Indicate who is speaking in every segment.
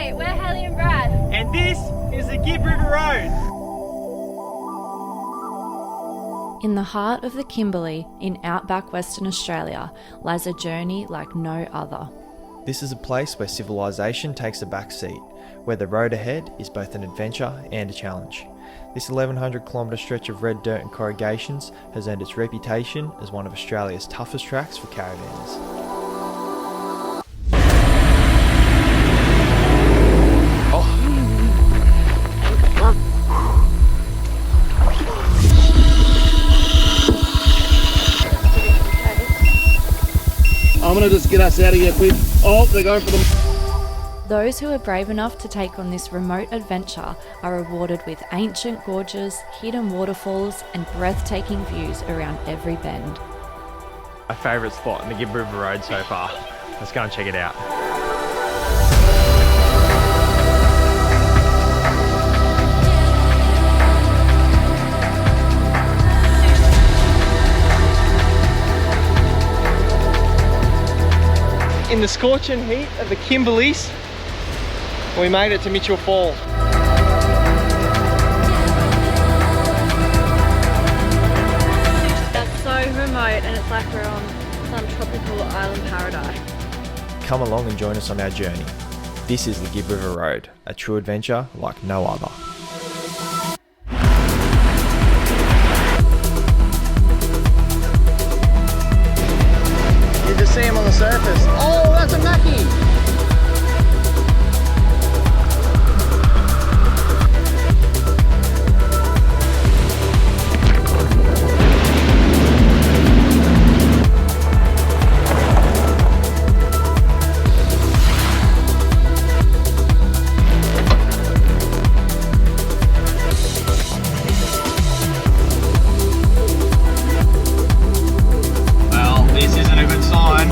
Speaker 1: Hey, we're Haley and Brad.
Speaker 2: And this is the Gibb River Road.
Speaker 3: In the heart of the Kimberley, in outback Western Australia, lies a journey like no other.
Speaker 4: This is a place where civilization takes a back seat, where the road ahead is both an adventure and a challenge. This 1,100 kilometre stretch of red dirt and corrugations has earned its reputation as one of Australia's toughest tracks for caravans.
Speaker 5: I'm going to just get us out of here quick. Oh, they're going for them.
Speaker 3: Those who are brave enough to take on this remote adventure are rewarded with ancient gorges, hidden waterfalls and breathtaking views around every bend.
Speaker 2: My favourite spot in the Gibb River Road so far. Let's go and check it out. In the scorching heat of the Kimberleys, we made it to Mitchell Falls.
Speaker 1: That's so remote and it's like we're on some tropical island paradise.
Speaker 4: Come along and join us on our journey. This is the Gibb River Road, a true adventure like no other.
Speaker 2: You just see him on the surface. Oh, that's a mackie! Well, this isn't a good sign.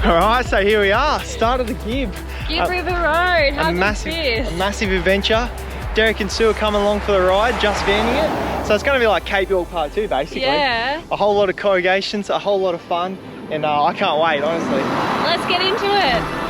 Speaker 2: Alright, so here we are, start of the Gibb.
Speaker 1: Gibb River Road, how good is this?
Speaker 2: A massive adventure. Derek and Sue are coming along for the ride, just vanning it. So it's going to be like Cape York Part 2 basically.
Speaker 1: Yeah.
Speaker 2: A whole lot of corrugations, a whole lot of fun, and I can't wait, honestly.
Speaker 1: Let's get into it.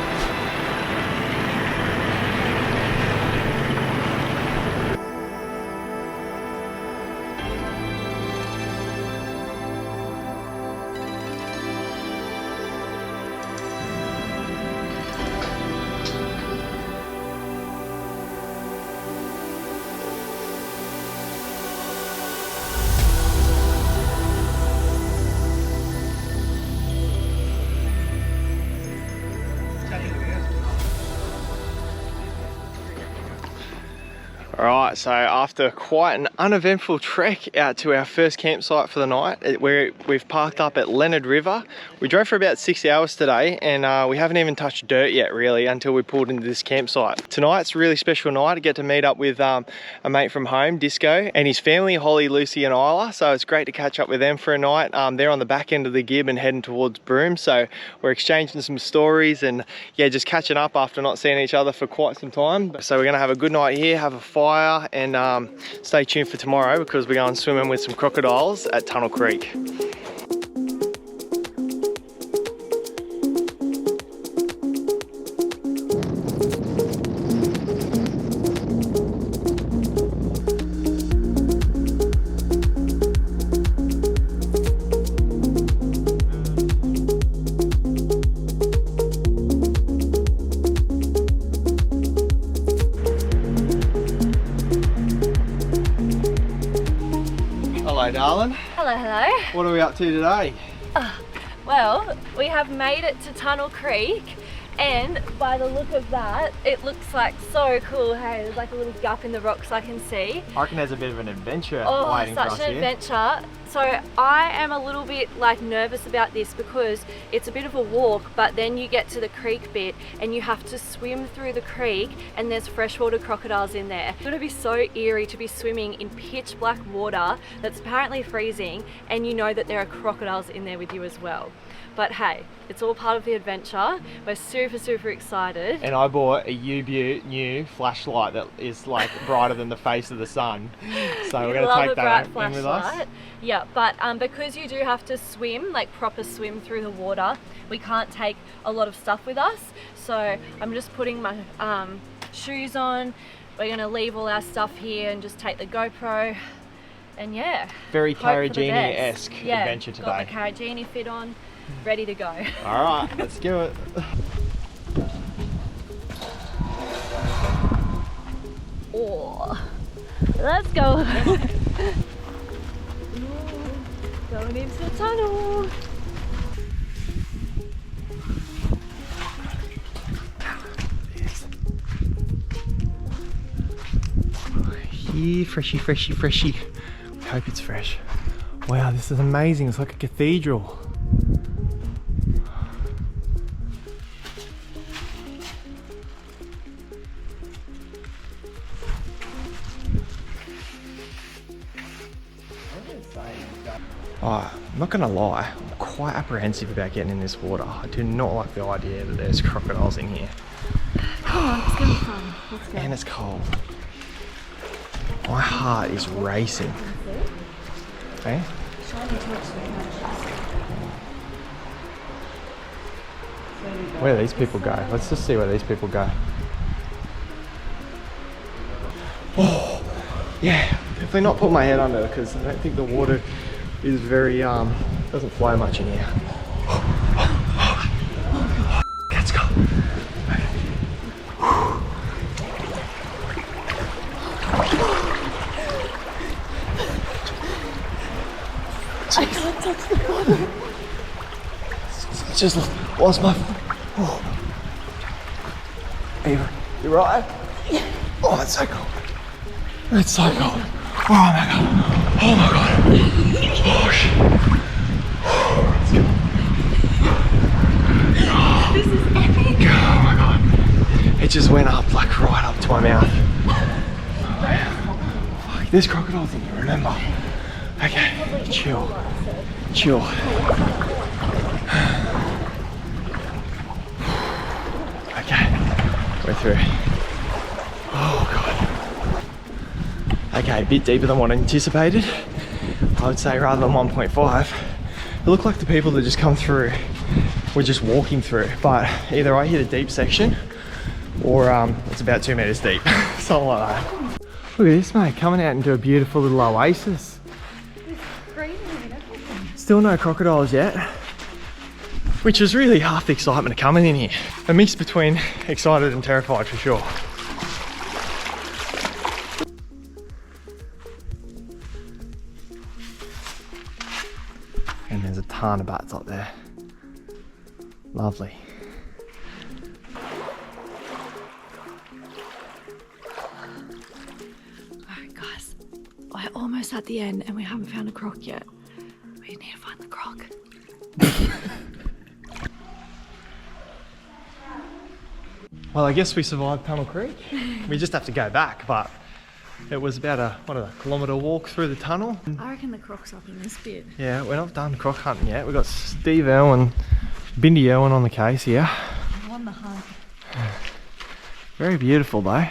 Speaker 2: Alright, so after quite an uneventful trek out to our first campsite for the night, we've parked up at Lennard River. We drove for about 6 hours today and we haven't even touched dirt yet really until we pulled into this campsite. Tonight's a really special night. I get to meet up with a mate from home, Disco, and his family, Holly, Lucy and Isla, so it's great to catch up with them for a night. They're on the back end of the Gibb and heading towards Broome, so we're exchanging some stories and yeah, just catching up after not seeing each other for quite some time. So we're going to have a good night here, have a fire, and stay tuned for tomorrow because we're going swimming with some crocodiles at Tunnel Creek. Hello, darling.
Speaker 1: Hello, hello.
Speaker 2: What are we up to today?
Speaker 1: Well, we have made it to Tunnel Creek and by the look of that, it looks like so cool. Hey, there's like a little gap in the rocks I can see.
Speaker 2: I reckon there's a bit of an adventure
Speaker 1: Oh,
Speaker 2: waiting for us
Speaker 1: such an
Speaker 2: here.
Speaker 1: adventure. So I am a little bit like nervous about this because it's a bit of a walk, but then you get to the creek bit and you have to swim through the creek and there's freshwater crocodiles in there. It's gonna be so eerie to be swimming in pitch black water that's apparently freezing and you know that there are crocodiles in there with you as well. But hey, it's all part of the adventure. We're super excited.
Speaker 2: And I bought a U-Butte new flashlight that is like brighter than the face of the sun. So we're going to take that in with us.
Speaker 1: Yeah, but because you do have to swim, like proper swim through the water, we can't take a lot of stuff with us. So I'm just putting my shoes on. We're going to leave all our stuff here and just take the GoPro. And yeah,
Speaker 2: very Carragini-esque adventure today.
Speaker 1: Got my Carragini fit on, ready to go.
Speaker 2: All right, let's do it.
Speaker 1: Oh, let's go. Going into the tunnel.
Speaker 2: Here, freshy. I hope it's fresh. Wow, this is amazing. It's like a cathedral. Oh, I'm not gonna lie, I'm quite apprehensive about getting in this water. I do not like the idea that there's crocodiles in here.
Speaker 1: Come on, it's gonna be fun. Let's go.
Speaker 2: And it's cold. My heart is racing. Hey? Where do these people go? Let's just see where these people go. Oh, yeah, definitely not put my head under because I don't think the water is very, doesn't flow much in here. Let's go.
Speaker 1: I can't touch the bottom.
Speaker 2: Just lost my... Oh. You right? Yeah. Oh, it's so cold. It's so cold. Oh my god. Oh my god. Oh shit. Let's go.
Speaker 1: This is epic.
Speaker 2: Oh my god. It just went up, like right up to my mouth. Oh, man. Fuck, there's crocodiles in here, remember? Okay, chill. Chill. Okay, we're through. Oh god. Okay, a bit deeper than what I anticipated. I would say rather than 1.5. It looked like the people that just come through were just walking through, but either I hit a deep section or it's about 2 meters deep. Something like that. Look at this, mate, coming out into a beautiful little oasis. Still no crocodiles yet, which is really half the excitement of coming in here. A mix between excited and terrified for sure. And there's a ton of bats up there. Lovely.
Speaker 3: Alright guys, we're almost at the end and we haven't found a croc yet. We need to find the croc.
Speaker 2: Well, I guess we survived Tunnel Creek. We just have to go back, but it was about a kilometre walk through the tunnel.
Speaker 3: I reckon the croc's up in this bit.
Speaker 2: Yeah, we're not done croc hunting yet. We've got Steve Irwin, Bindi Irwin on the case here.
Speaker 3: I'm on the hunt.
Speaker 2: Very beautiful though.
Speaker 1: Isn't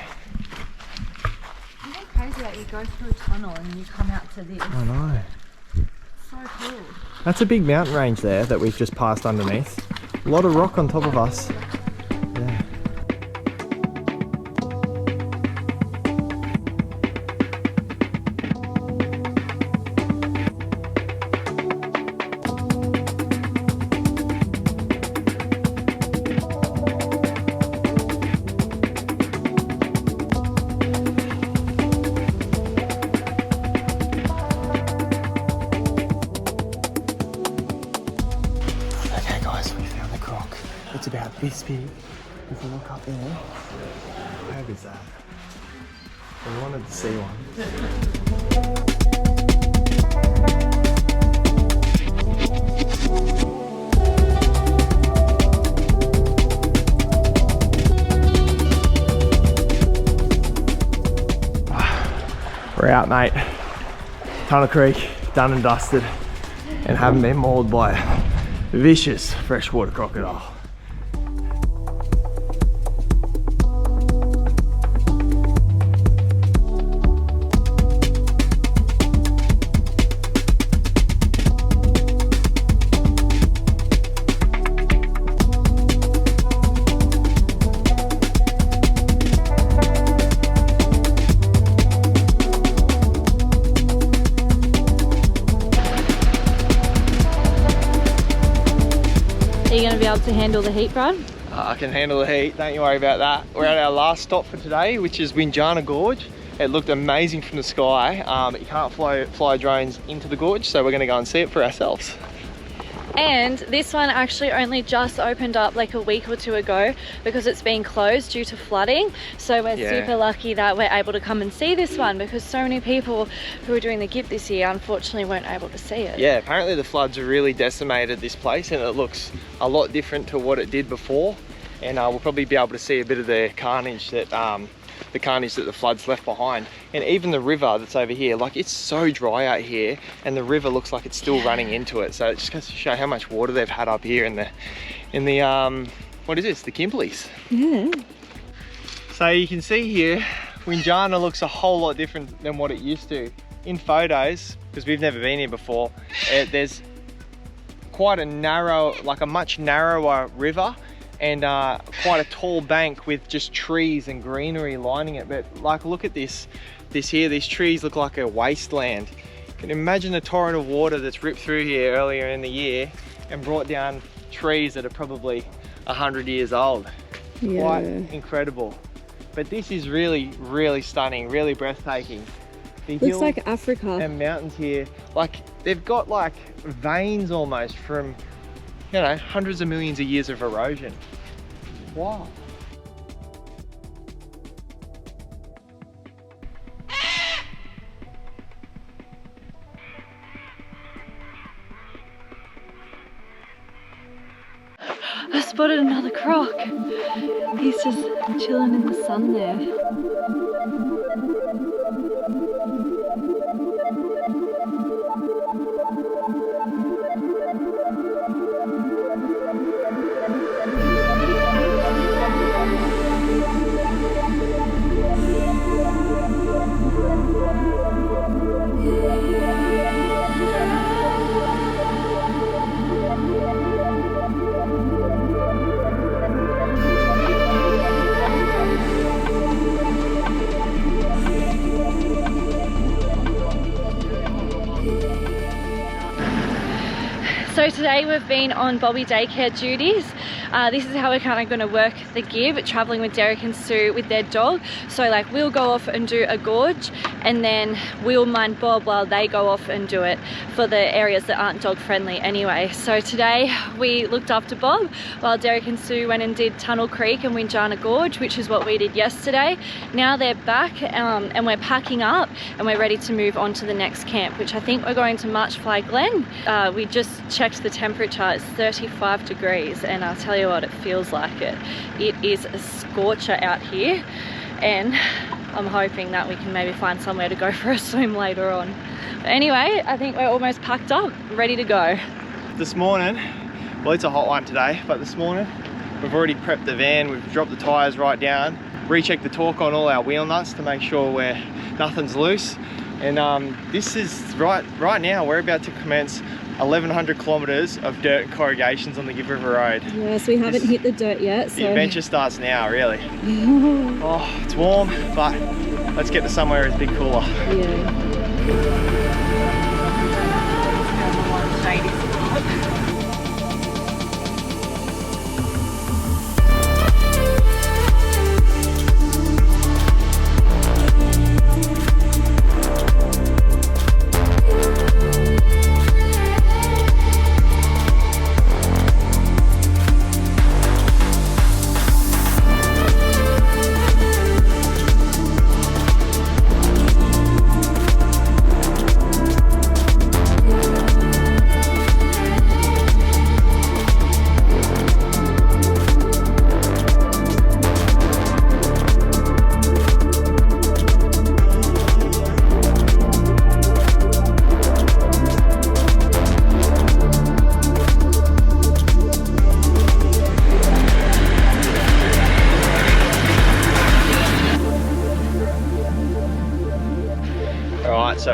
Speaker 1: it crazy that you go through a tunnel and you come out to this?
Speaker 2: I know.
Speaker 1: So cool.
Speaker 2: That's a big mountain range there that we've just passed underneath. A lot of rock on top of us. Yeah. Okay guys, we found the croc. It's about this big. If you look up there, how big is that? We wanted to see one. Right, mate. Tunnel Creek, done and dusted, and haven't been mauled by a vicious freshwater crocodile.
Speaker 1: Are you going to be able to handle the heat, Brad?
Speaker 2: I can handle the heat, don't you worry about that. We're at our last stop for today, which is Windjana Gorge. It looked amazing from the sky, but you can't fly drones into the gorge, so we're going to go and see it for ourselves.
Speaker 1: And this one actually only just opened up like a week or two ago because it's been closed due to flooding. So we're super lucky that we're able to come and see this one, because so many people who are doing the Gibb this year unfortunately weren't able to see it. Yeah,
Speaker 2: apparently the floods have really decimated this place and it looks a lot different to what it did before. And we'll probably be able to see a bit of the carnage that the floods left behind. And even the river that's over here, like, it's so dry out here and the river looks like it's still running into it. So it just goes to show how much water they've had up here in the what is this, the Kimberleys.
Speaker 1: Yeah.
Speaker 2: So you can see here, Windjana looks a whole lot different than what it used to. In photos, because we've never been here before, there's quite a narrow, like a much narrower river, and quite a tall bank with just trees and greenery lining it. But like, look at this here, these trees look like a wasteland. You can imagine a torrent of water that's ripped through here earlier in the year and brought down trees that are probably 100 years old.
Speaker 1: Yeah.
Speaker 2: Quite incredible. But this is really, really stunning, really breathtaking. The
Speaker 1: looks like Africa.
Speaker 2: And mountains here, like, they've got like veins almost from, you know, hundreds of millions of years of erosion. Wow.
Speaker 1: I spotted another croc. He's just chilling in the sun there. So today we've been on Bobby daycare duties. This is how we're kind of going to work the Gibb, traveling with Derek and Sue with their dog. So like, we'll go off and do a gorge, and then we'll mind Bob while they go off and do it for the areas that aren't dog friendly anyway. So today we looked after Bob while Derek and Sue went and did Tunnel Creek and Windjana Gorge, which is what we did yesterday. Now they're back and we're packing up and we're ready to move on to the next camp, which I think we're going to Fly Glen. We just checked the temperature, it's 35 degrees, and I'll tell you what, it feels like it. It is a scorcher out here, and I'm hoping that we can maybe find somewhere to go for a swim later on. But anyway, I think we're almost packed up, ready to go.
Speaker 2: This morning, well, it's a hot one today, but this morning we've already prepped the van, we've dropped the tyres right down, rechecked the torque on all our wheel nuts to make sure nothing's loose. And this is right now, we're about to commence 1,100 kilometres of dirt and corrugations on the Gibb River Road.
Speaker 1: Yes, we haven't hit the dirt yet. So.
Speaker 2: The adventure starts now, really. Oh, it's warm, but let's get to somewhere it's a bit cooler.
Speaker 1: Yeah.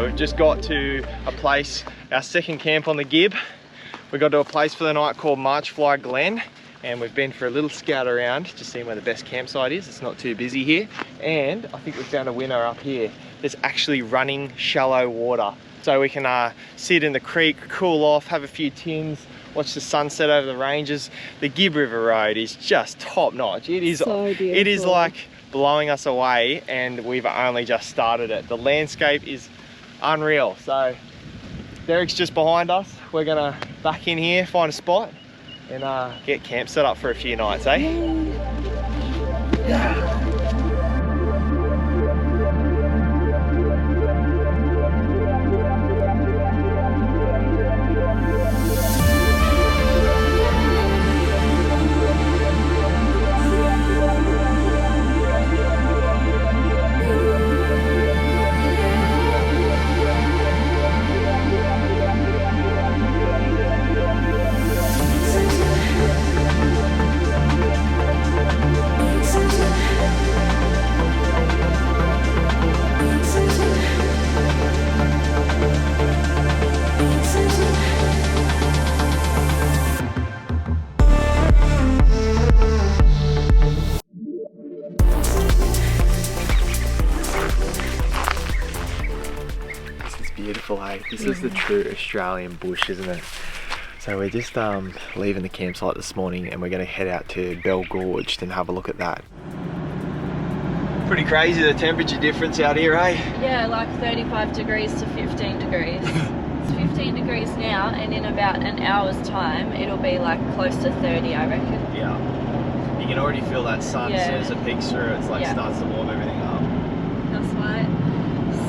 Speaker 2: So we've just got to a place, our second camp on the Gibb. We got to a place for the night called Fly Glen, and we've been for a little scout around, just seeing where the best campsite is. It's not too busy here, and I think we found a winner up here. There's actually running shallow water, so we can sit in the creek, cool off, have a few tins, watch the sunset over the ranges. The Gibb River Road is just top notch. It is
Speaker 1: So beautiful.
Speaker 2: It is like blowing us away, and we've only just started it. The landscape is unreal. So Derek's just behind us. We're gonna back in here, find a spot, and get camp set up for a few nights, eh? Yeah. Beautiful, eh? This is the true Australian bush, isn't it? So we're just leaving the campsite this morning, and we're going to head out to Bell Gorge and have a look at that. Pretty crazy the temperature difference out here, eh?
Speaker 1: Yeah, like 35 degrees to 15 degrees. It's 15 degrees now, and in about an hour's time it'll be like close to 30, I reckon.
Speaker 2: Yeah. You can already feel that sun as soon as it peeks through. It's like starts to warm everything up.
Speaker 1: That's right.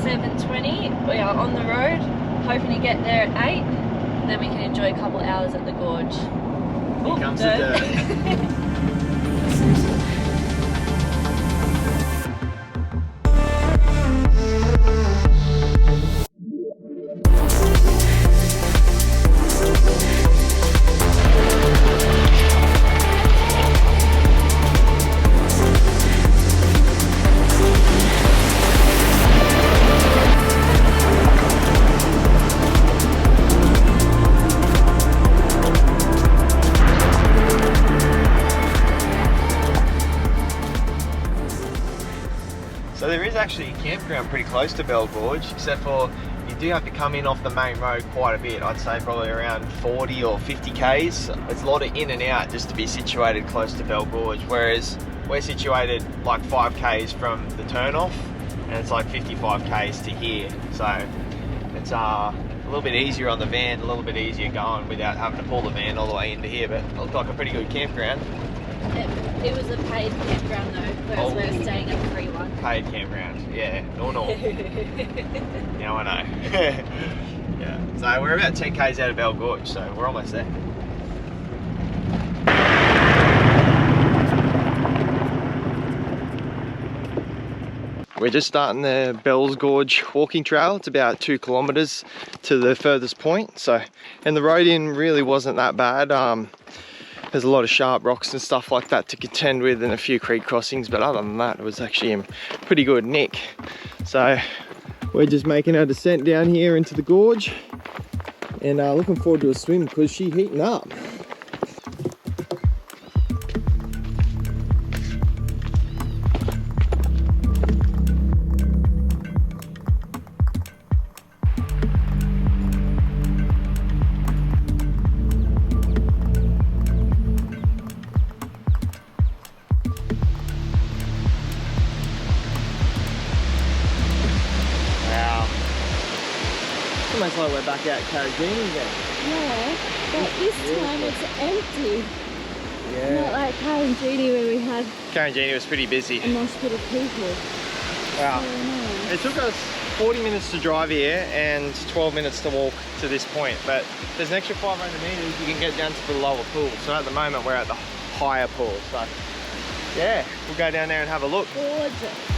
Speaker 1: 7:20, we are on the road, hoping to get there at 8, and then we can enjoy a couple hours at the gorge.
Speaker 2: Here comes the dirt. So there is actually a campground pretty close to Bell Gorge, except for you do have to come in off the main road quite a bit. I'd say probably around 40 or 50 k's. It's a lot of in and out just to be situated close to Bell Gorge, whereas we're situated like 5 k's from the turnoff, and it's like 55 k's to here. So it's a little bit easier on the van, a little bit easier going without having to pull the van all the way into here, but it looked like a pretty good campground.
Speaker 1: It was a paid campground though, whereas we're staying at a free one.
Speaker 2: Paid campground, yeah, no. Yeah, I know. Yeah, so we're about 10 k's out of Bell Gorge, so we're almost there. We're just starting the Bell Gorge walking trail. It's about 2 kilometers to the furthest point. So, and the road in really wasn't that bad. There's a lot of sharp rocks and stuff like that to contend with, and a few creek crossings, but other than that, it was actually in pretty good nick. So we're just making our descent down here into the gorge, and looking forward to a swim because she's heating up. Almost like we're back out Carragini again.
Speaker 1: Yeah, but this time it's empty.
Speaker 2: Yeah.
Speaker 1: Not like Carragini where we had
Speaker 2: Carragini was pretty busy.
Speaker 1: a mosh pit of people.
Speaker 2: Wow.
Speaker 1: Oh,
Speaker 2: It took us 40 minutes to drive here and 12 minutes to walk to this point, but there's an extra 500 meters you can get down to the lower pool. So at the moment we're at the higher pool. So yeah, we'll go down there and have a look.
Speaker 1: gorgeous.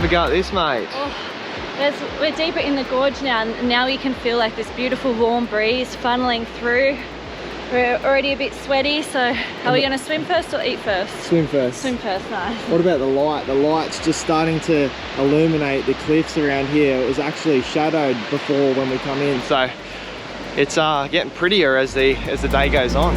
Speaker 2: we go at this, mate?
Speaker 1: Oh, we're deeper in the gorge now, and now we can feel like this beautiful warm breeze funneling through. We're already a bit sweaty, so are we going to swim first or eat first?
Speaker 2: Swim first.
Speaker 1: Swim first, nice.
Speaker 2: What about the light? The light's just starting to illuminate the cliffs around here. It was actually shadowed before when we come in, so it's getting prettier as the day goes on.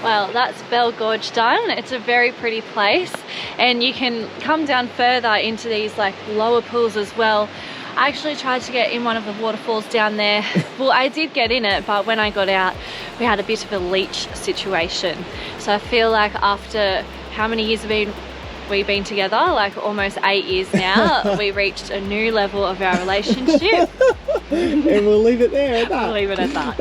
Speaker 1: Well, that's Bell Gorge done. It's a very pretty place, and you can come down further into these like lower pools as well. I actually tried to get in one of the waterfalls down there. Well, I did get in it, but when I got out, we had a bit of a leech situation. So I feel like after how many years have we've been together, like almost 8 years now, we reached a new level of our relationship.
Speaker 2: And we'll leave it there at that.
Speaker 1: We'll leave it at that.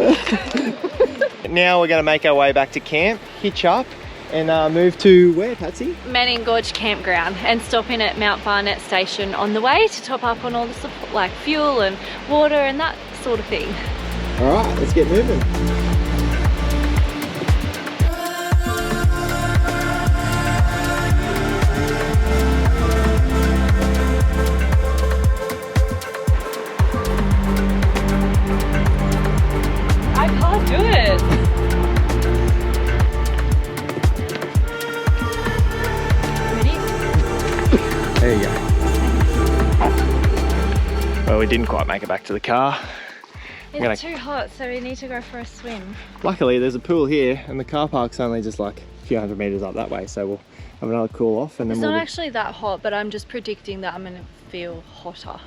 Speaker 2: Now we're going to make our way back to camp, hitch up, and move to where, Patsy?
Speaker 1: Lennard Gorge campground, and stop in at Mount Barnett station on the way to top up on all the support, like fuel and water and that sort of thing.
Speaker 2: All right, let's get moving.
Speaker 1: I can't do it.
Speaker 2: There you go. Well, we didn't quite make it back to the car.
Speaker 1: It's too hot, so we need to go for a swim.
Speaker 2: Luckily, there's a pool here, and the car park's only just like a few hundred meters up that way, so we'll have another cool off, and then
Speaker 1: it's not actually that hot, but I'm just predicting that I'm going to feel hotter.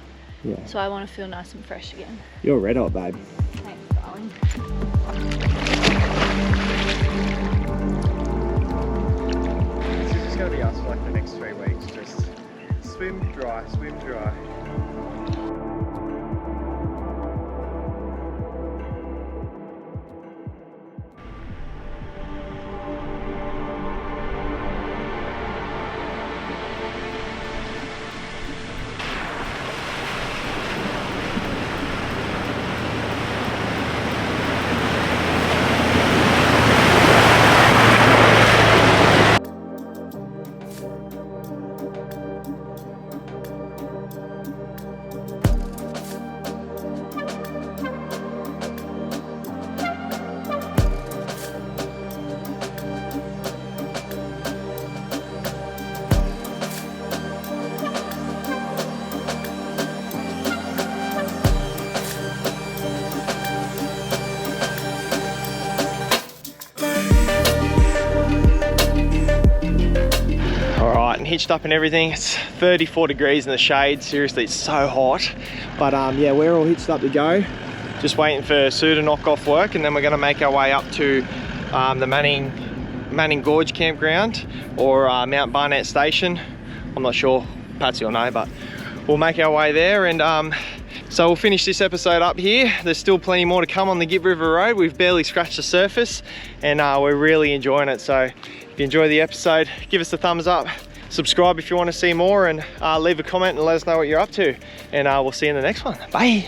Speaker 2: Yeah.
Speaker 1: So I want to feel nice and fresh again.
Speaker 2: You're red hot, babe.
Speaker 1: Thanks, darling.
Speaker 2: This is just going to be us for like the next 3 weeks. Just swim, dry, swim, dry. Hitched up and everything. It's 34 degrees in the shade. Seriously, it's so hot. But yeah, we're all hitched up to go. Just waiting for Sue to knock off work, and then we're going to make our way up to the Manning Gorge campground or Mount Barnett station. I'm not sure, Patsy will know, but we'll make our way there. And so we'll finish this episode up here. There's still plenty more to come on the Gibb River Road. We've barely scratched the surface, and we're really enjoying it. So if you enjoy the episode, give us a thumbs up. Subscribe if you want to see more, and leave a comment and let us know what you're up to, and we'll see you in the next one. Bye.